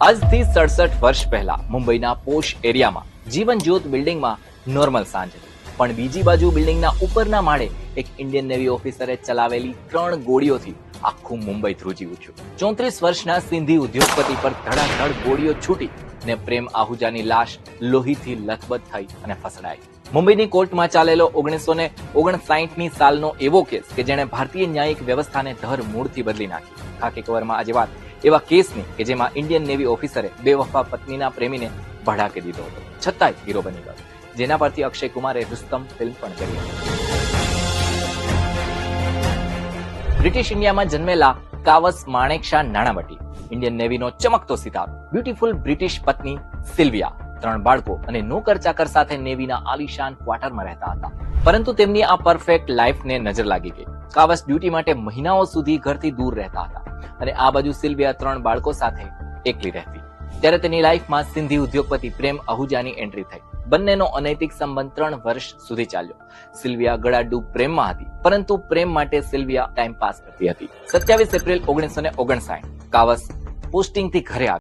આજથી 67 વર્ષ પહેલા મુંબઈના પોશ એરિયામાં જીવન જ્યોત બિલ્ડિંગમાં નોર્મલ સાંજ હતી, પણ બીજી બાજુ બિલ્ડિંગના ઉપરના માળે એક ઇન્ડિયન નેવી ઓફિસરે ચલાવેલી 3 ગોળીઓથી આખું મુંબઈ ધ્રુજી ઉઠ્યું. 34 વર્ષના સિંધી ઉદ્યોગપતિ પર ધડાધડ ગોળીઓ છૂટી ને પ્રેમ આહુજાની લાશ લોહીથી લથબથ થઈ અને ફસડાઈ. મુંબઈની કોર્ટમાં ચાલેલો 1959ની સાલનો એવો કેસ કે જેણે ભારતીય ન્યાયિક વ્યવસ્થાને ધર મૂળથી બદલી નાખી. ખાકી કવરમાં આજે વાત એવા કેસની કે જેમાં ઇન્ડિયન નેવી ઓફિસરે બેવફા પત્નીના પ્રેમીને ભડાકી દીધો હતો, છતાંય હીરો બની ગયો, જેના પરથી અક્ષય કુમારે રુસ્તમ ફિલ્મ પણ કરી હતી. બ્રિટિશ ઇન્ડિયામાં જન્મેલા કાવસ માણેકશા નાણાવટી ઇન્ડિયન નેવીનો ચમકતો સિતારો, બ્યુટીફુલ બ્રિટિશ પત્ની સિલ્વિયા, 3 બાળકો અને નોકર ચાકર સાથે નેવીના આલિશાન ક્વાર્ટરમાં રહેતા હતા. પરંતુ તેમની આ પરફેક્ટ લાઈફને નજર લાગી ગઈ. કાવસ ડ્યુટી માટે મહિનાઓ સુધી ઘરથી દૂર રહેતા હતા અને આ બાજુ સિલ્વિયા 3 બાળકો સાથે એકલી રહેતી. ત્યારે તેની લાઈફમાં સિંધી ઉદ્યોગપતિ પ્રેમ આહુજાની એન્ટ્રી થઈ. બંનેનો અનૈતિક સંબંધ 3 વર્ષ સુધી ચાલ્યો. સિલ્વિયા ગળાડૂબ પ્રેમમાં હતી, પરંતુ પ્રેમ માટે સિલ્વિયા ટાઈમ પાસ કરતી હતી. 27 એપ્રિલ 1959 કાવસ પોસ્ટિંગથી ઘરે આવ્યો.